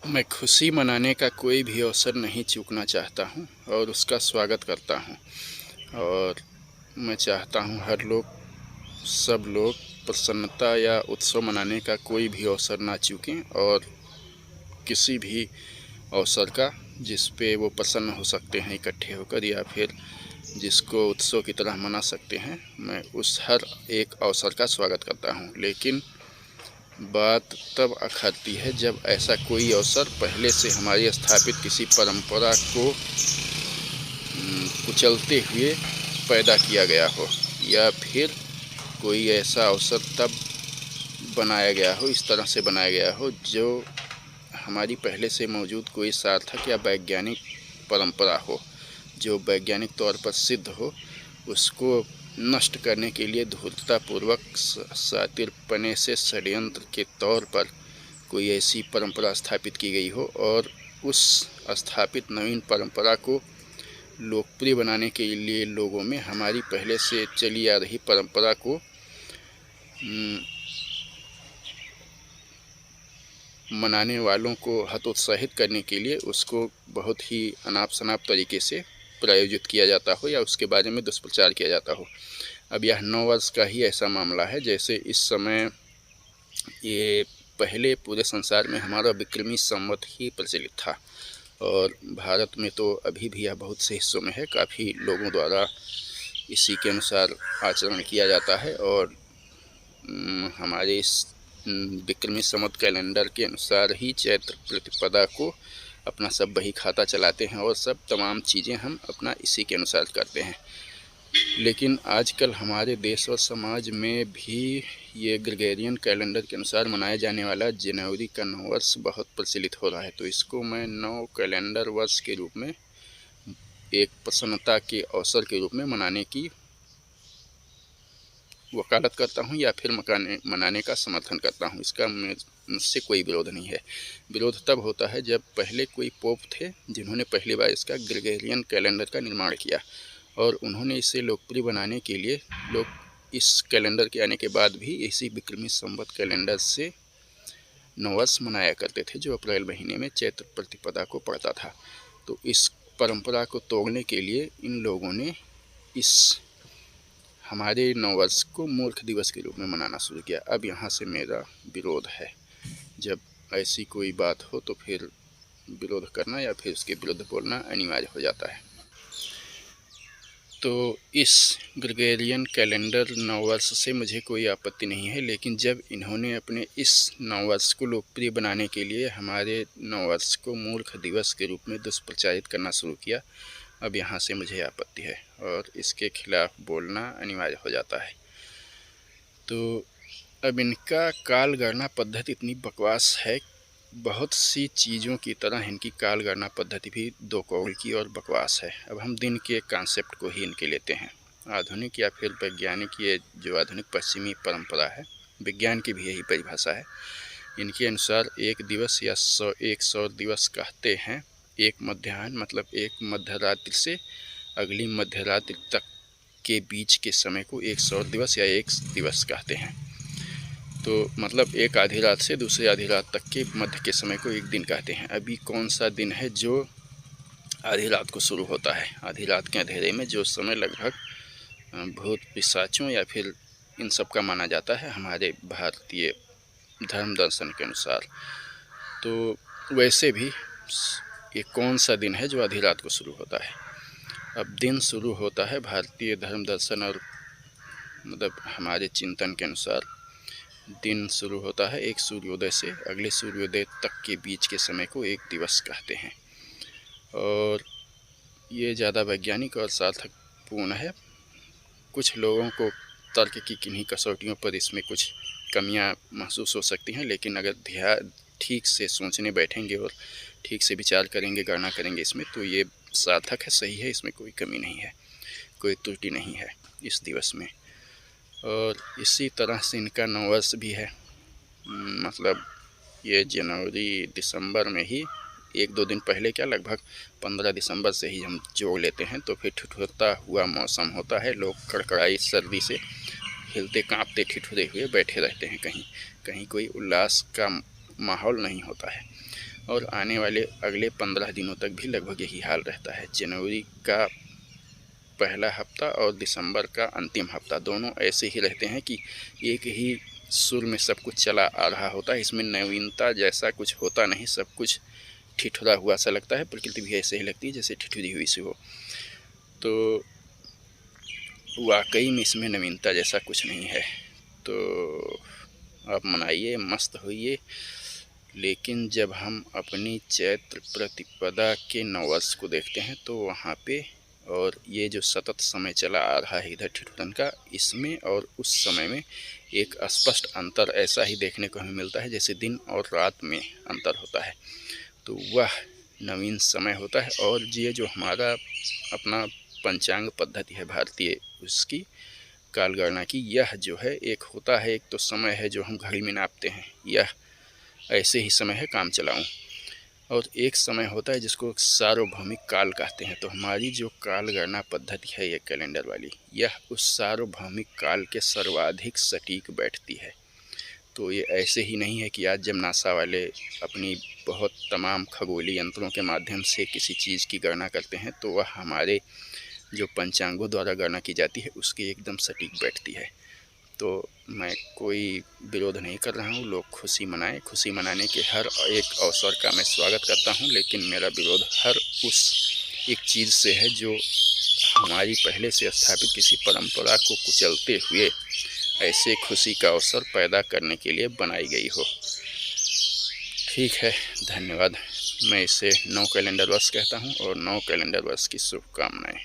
मैं खुशी मनाने का कोई भी अवसर नहीं चूकना चाहता हूँ और उसका स्वागत करता हूँ। और मैं चाहता हूँ हर लोग, सब लोग प्रसन्नता या उत्सव मनाने का कोई भी अवसर ना चूकें और किसी भी अवसर का जिस पे वो प्रसन्न हो सकते हैं इकट्ठे होकर, या फिर जिसको उत्सव की तरह मना सकते हैं, मैं उस हर एक अवसर का स्वागत करता हूँ। लेकिन बात तब अखरती है जब ऐसा कोई अवसर पहले से हमारी स्थापित किसी परंपरा को कुचलते हुए पैदा किया गया हो, या फिर कोई ऐसा अवसर तब बनाया गया हो, इस तरह से बनाया गया हो जो हमारी पहले से मौजूद कोई सार्थक या वैज्ञानिक परंपरा हो, जो वैज्ञानिक तौर पर सिद्ध हो। उसको नष्ट करने के लिए धूर्ततापूर्वक, शातिरपने से षड्यंत्र के तौर पर कोई ऐसी परंपरा स्थापित की गई हो, और उस स्थापित नवीन परंपरा को लोकप्रिय बनाने के लिए लोगों में हमारी पहले से चली आ रही परंपरा को मनाने वालों को हतोत्साहित करने के लिए उसको बहुत ही अनाप शनाप तरीके से प्रायोजित किया जाता हो, या उसके बारे में दुष्प्रचार किया जाता हो। अब यह 9 वर्ष का ही ऐसा मामला है। जैसे इस समय ये पहले पूरे संसार में हमारा विक्रमी संवत ही प्रचलित था, और भारत में तो अभी भी यह बहुत से हिस्सों में है। काफ़ी लोगों द्वारा इसी के अनुसार आचरण किया जाता है, और हमारे इस विक्रमी संवत कैलेंडर के अनुसार ही चैत्र प्रतिपदा को अपना सब बही खाता चलाते हैं, और सब तमाम चीज़ें हम अपना इसी के अनुसार करते हैं। लेकिन आजकल हमारे देश और समाज में भी ये ग्रेगोरियन कैलेंडर के अनुसार मनाया जाने वाला जनवरी का नववर्ष बहुत प्रचलित हो रहा है। तो इसको मैं नव कैलेंडर वर्ष के रूप में, एक प्रसन्नता के अवसर के रूप में मनाने की वकालत करता हूँ, या फिर मनाने का समर्थन करता हूँ। इसका मुझसे कोई विरोध नहीं है। विरोध तब होता है जब पहले कोई पोप थे जिन्होंने पहली बार इसका ग्रेगोरियन कैलेंडर का निर्माण किया, और उन्होंने इसे लोकप्रिय बनाने के लिए लोग इस कैलेंडर के आने के बाद भी इसी विक्रमी संवत कैलेंडर से नववर्ष मनाया करते थे, जो अप्रैल महीने में चैत्र प्रतिपदा को पड़ता था। तो इस परंपरा को तोड़ने के लिए इन लोगों ने इस हमारे नववर्ष को मूर्ख दिवस के रूप में मनाना शुरू किया। अब यहाँ से मेरा विरोध है। जब ऐसी कोई बात हो तो फिर विरोध करना या फिर उसके विरुद्ध बोलना अनिवार्य हो जाता है। तो इस ग्रेगोरियन कैलेंडर नववर्ष से मुझे कोई आपत्ति नहीं है, लेकिन जब इन्होंने अपने इस नववर्ष को लोकप्रिय बनाने के लिए हमारे नववर्ष को मूर्ख दिवस के रूप में दुष्प्रचारित करना शुरू किया, अब यहाँ से मुझे आपत्ति है और इसके खिलाफ बोलना अनिवार्य हो जाता है। तो अब इनका काल गणना पद्धति इतनी बकवास है, बहुत सी चीज़ों की तरह इनकी काल गणना पद्धति भी दो कौल की और बकवास है। अब हम दिन के कॉन्सेप्ट को ही इनके लेते हैं। आधुनिक या फिर वैज्ञानिक, ये जो आधुनिक पश्चिमी परंपरा है, विज्ञान की भी यही परिभाषा है। इनके अनुसार एक दिवस या 100 दिवस कहते हैं एक मध्याह्न, मतलब एक मध्यरात्रि से अगली मध्यरात्रि तक के बीच के समय को 100 दिवस या एक दिवस कहते हैं। तो मतलब एक आधी रात से दूसरी आधी रात तक के मध्य के समय को एक दिन कहते हैं। अभी कौन सा दिन है जो आधी रात को शुरू होता है? आधी रात के अंधेरे में जो समय लगभग भूत पिशाचों या फिर इन सब का माना जाता है हमारे भारतीय धर्म दर्शन के अनुसार। तो वैसे भी ये कौन सा दिन है जो आधी रात को शुरू होता है? अब दिन शुरू होता है भारतीय धर्म दर्शन और मतलब हमारे चिंतन के अनुसार दिन शुरू होता है एक सूर्योदय से अगले सूर्योदय तक के बीच के समय को एक दिवस कहते हैं, और ये ज़्यादा वैज्ञानिक और सार्थकपूर्ण है। कुछ लोगों को तर्क की किन्हीं कसौटियों पर इसमें कुछ कमियां महसूस हो सकती हैं, लेकिन अगर ठीक से सोचने बैठेंगे और ठीक से विचार करेंगे, गणना करेंगे इसमें, तो ये सार्थक है, सही है, इसमें कोई कमी नहीं है, कोई त्रुटि नहीं है इस दिवस में। और इसी तरह से इनका नववर्ष भी है। मतलब ये जनवरी दिसंबर में ही 1-2 दिन पहले, क्या लगभग 15 दिसंबर से ही हम जोड़ लेते हैं, तो फिर ठिठुरता हुआ मौसम होता है। लोग कड़कड़ाई सर्दी से हिलते कांपते ठिठुरे हुए बैठे रहते हैं, कहीं कहीं कोई उल्लास का माहौल नहीं होता है। और आने वाले अगले 15 दिनों तक भी लगभग यही हाल रहता है। जनवरी का पहला हफ्ता और दिसंबर का अंतिम हफ्ता दोनों ऐसे ही रहते हैं कि एक ही सुर में सब कुछ चला आ रहा होता है। इसमें नवीनता जैसा कुछ होता नहीं, सब कुछ ठिठुरा हुआ सा लगता है। प्रकृति भी ऐसे ही लगती है जैसे ठिठुरी हुई सी हो। तो वाकई में इसमें नवीनता जैसा कुछ नहीं है। तो आप मनाइए, मस्त होइए। लेकिन जब हम अपनी चैत्र प्रतिपदा के नववर्ष को देखते हैं तो वहाँ पे और ये जो सतत समय चला आ रहा है इधर ठिठुरन का, इसमें और उस समय में एक स्पष्ट अंतर ऐसा ही देखने को हमें मिलता है जैसे दिन और रात में अंतर होता है। तो वह नवीन समय होता है। और ये जो हमारा अपना पंचांग पद्धति है भारतीय, उसकी कालगणना की, यह जो है एक होता है, एक तो समय है जो हम घड़ी में नापते हैं, यह ऐसे ही समय है काम चलाऊं, और एक समय होता है जिसको सार्वभौमिक काल कहते हैं। तो हमारी जो काल गणना पद्धति है ये कैलेंडर वाली, यह उस सार्वभौमिक काल के सर्वाधिक सटीक बैठती है। तो ये ऐसे ही नहीं है कि आज जब नासा वाले अपनी बहुत तमाम खगोलीय यंत्रों के माध्यम से किसी चीज़ की गणना करते हैं तो वह हमारे जो पंचांगों द्वारा गणना की जाती है उसकी एकदम सटीक बैठती है। तो मैं कोई विरोध नहीं कर रहा हूँ, लोग खुशी मनाएं। खुशी मनाने के हर एक अवसर का मैं स्वागत करता हूँ, लेकिन मेरा विरोध हर उस एक चीज़ से है जो हमारी पहले से स्थापित किसी परंपरा को कुचलते हुए ऐसे खुशी का अवसर पैदा करने के लिए बनाई गई हो। ठीक है, धन्यवाद। मैं इसे नव कैलेंडर वर्ष कहता हूँ और नव कैलेंडर वर्ष की शुभकामनाएं।